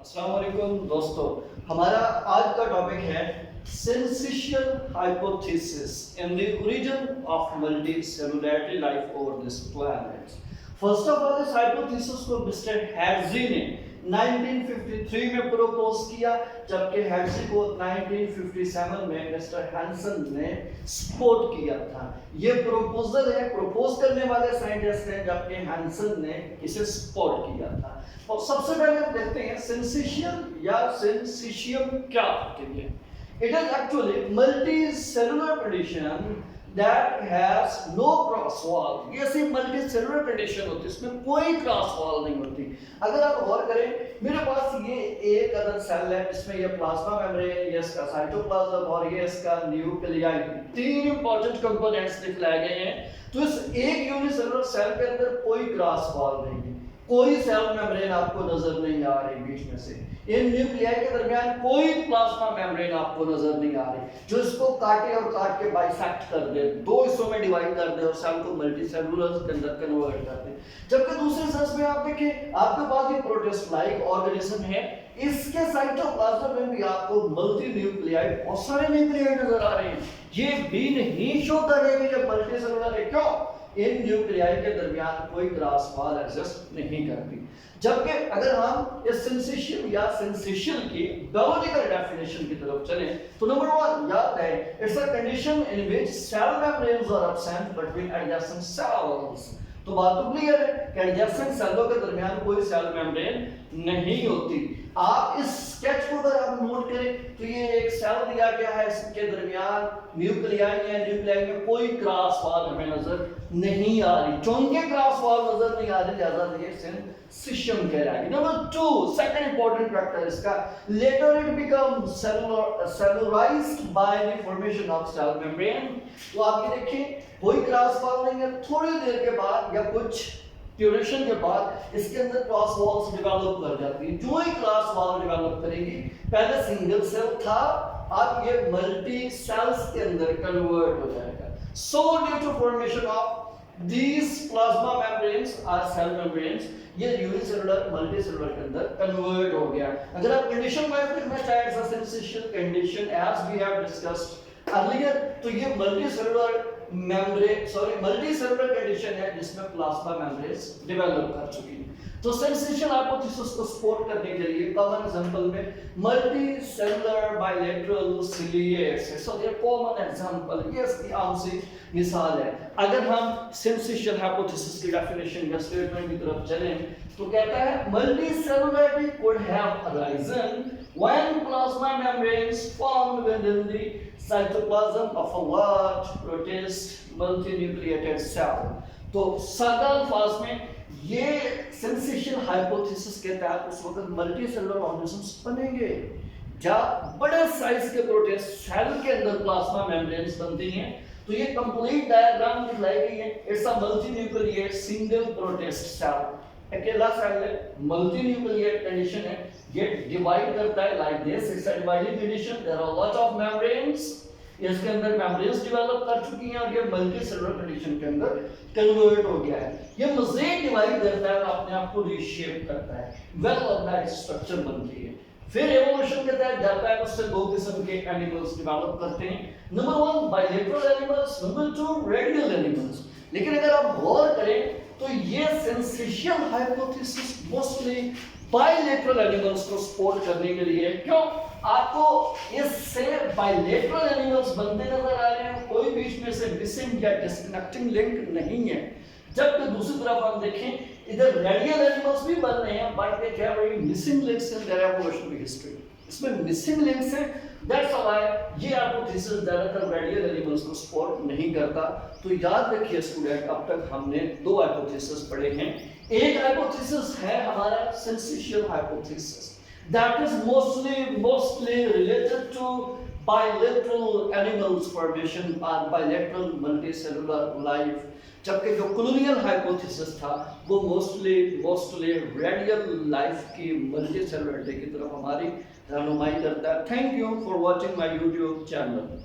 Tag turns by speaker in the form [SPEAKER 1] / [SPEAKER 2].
[SPEAKER 1] अस्सलाम वालेकुम दोस्तों, हमारा आज का टॉपिक है Cyncytial Hypothesis in the origin of multicellularity life over this planet. First of all इस हाइपोथेसिस को मिस्टर हैर्जी ने 1953 में प्रपोज किया, जबकि हैर्जी को 1957 में मिस्टर हैंसन ने सपोर्ट किया था। ये प्रपोजल है, प्रपोज करने वाले साइंटिस्ट हैं, जबकि हैंसन ने इसे सपोर्ट किया था। और सबसे पहले हम देखते हैं सिंसिशियल या सिंसिशियम क्या है। It is actually multicellular condition that has no cross wall। ये सिर्फ multicellular condition होती है, इसमें कोई क्रॉस वॉल नहीं होती। अगर आप गौर करें, मेरे पास ये एक अदर सेल है, इसमें ये प्लाज्मा मेम्ब्रेन, ये इसका साइटोप्लाज्म और ये इसका न्यूक्लियाई, तीन इंपॉर्टेंट कंपोनेंट्स दिखलाए गए हैं। तो इस एक यूनिसेलुलर सेल के अंदर कोई क्रॉस वॉल नहीं है, कोई सेल मेम्ब्रेन आपको नजर नहीं आ रही बीच में से। इन न्यूक्लियाई के दरमियान कोई प्लाज्मा मेम्ब्रेन आपको नजर नहीं आ रही जो इसको काटे और काट के बाइसेक्ट कर दे, दो हिस्सों में डिवाइड कर दे और सेल को मल्टीसेलुलर के अंदर कन्वर्ट कर दे। जबकि दूसरे सेल्स में आप देखें, आपके पास ये प्रोटिस्ट लाइक ऑर्गेनिज्म है, इसके साइटोप्लाज्म में भी आपको मल्टी न्यूक्लियाई, बहुत सारे न्यूक्लियाई नजर आ रहे हैं। ये भी नहीं शो कर रहे कि मल्टीसेलुलर है। क्यों? इन न्यूक्लियाई के दरमियान कोई क्रॉस वॉल एग्जिस्ट नहीं करती। जबकि अगर हम इस सिंसिशियल या सिंसिशियल की बायोलॉजिकल डेफिनेशन की तरफ चलें तो नंबर 1 याद है, it's a condition in which cell membranes are absent between adjacent cells. तो बात तो क्लियर है कि एडजेसेंट सेलों के दरमियान कोई सेल मेम्ब्रेन नहीं होती। आप इस स्केच को अगर आप नोट करें तो ये एक सेल दिया गया है, इसके दरमियान न्यूक्लियाई या न्यूक्लियाई में कोई क्रॉस वॉल हमें नजर नहीं आ रही। चूंकि क्रॉस वॉल नजर नहीं आ रही, लिहाजा ये सिंसिशियम कहलाएगी। नंबर 2, सेकंड इंपॉर्टेंट फैक्टर इसका, later it become cellularised by the formation of cell membrane. तो आप ये देखिए, कोई क्रॉस वॉल नहीं है, थोड़ी देर के बाद या कुछ ड्यूरेशन के बाद इसके अंदर क्रॉस वॉल्स डेवलप कर जाती है। जो ही क्रॉस वॉल डेवलप करेगी, पहले सिंगल सेल था, अब ये मल्टी सेल्स के अंदर कन्वर्ट हो जाएगा। So due to formation of these plasma membranes or cell membranes, ये यूनिसेलुलर मल्टीसेलुलर के अंदर कन्वर्ट हो गया। अगर आप कंडीशन को देखना चाहें, as a syncytial condition as we have discussed earlier, तो ये मल्टीसेलुलर मल्टीसेलुलर कंडीशन है जिसमें प्लाज्मा मेम्ब्रेन्स डेवलप कर चुकी है। तो सिंसिशियल हाइपोथेसिस को सपोर्ट करने के लिए कॉमन एग्जांपल में मल्टीसेलुलर बायलैटरल सिलिएस, सो ये कॉमन एग्जांपल, ये इसकी आम सी मिसाल है। अगर हम सिंसिशियल हाइपोथेसिस की डेफिनेशन या स्टेटमेंट की तरफ चलें तो कहता है multicellularity could have arisen when plasma membranes formed within the cytoplasm of a large protist multinucleated cell। तो सादा अल्फाज में ये सिंसिशियल हाइपोथेसिस के तहत उस वक्त मल्टीसेलुलर ऑर्गेनिजम्स बनेंगे जब बड़े साइज के प्रोटिस्ट सेल के अंदर प्लाज्मा मेम्ब्रेन्स बनती हैं। तो ये कंप्लीट डायग्राम दिखाई गई है। It's a multinucleate single protist cell, अकेला सेल है, मल्टीन्यूक्लिएट कंडीशन है, ये डिवाइड करता है like this, it's a dividing condition, there are lot of membranes, इसके अंदर मेम्ब्रेन्स डेवलप कर चुकी हैं और ये मल्टीसेलुलर कंडीशन के अंदर कन्वर्ट हो गया है। ये मज़ीद डिवाइड करता है और अपने आप को रीशेप करता है, वेल ऑर्गेनाइज्ड स्ट्रक्चर बनती है। फिर एवोल्यूशन के तहत जाता है, उससे दो किस्म के एनिमल्स डेवलप करते हैं। Number 1 bilateral animals, number 2 radial animals. लेकिन अगर आप गौर करें तो ये syncytial hypothesis mostly bilateral animals को सपोर्ट करने के लिए। क्यों? आपको इससे बायलैटरल एनिमल्स बनते नजर आ रहे हैं, कोई बीच में से मिसिंग या डिस्कनेक्टिंग लिंक नहीं है। जबकि दूसरी तरफ हम देखें, इधर रेडियल एनिमल्स भी बन रहे हैं, but they carry missing links in their evolutionary history. इसमें मिसिंग लिंक्स हैं, दैट्स व्हाई ये हाइपोथेसिस ज्यादातर रेडियल एनिमल्स को सपोर्ट नहीं करता। तो याद रखिए स्टूडेंट, अब तक हमने दो हाइपोथेसिस पढ़े हैं। एक हाइपोथेसिस है हमारा syncytial hypothesis, that is mostly related to bilateral animals formation or bilateral multicellular life। जबकि जो कॉलोनियल हाइपोथेसिस था वो मोस्टली रेडियल लाइफ की मल्टीसेलुलरिटी की तरफ हमारी रहनुमाई करता है। Thank you for watching my YouTube channel.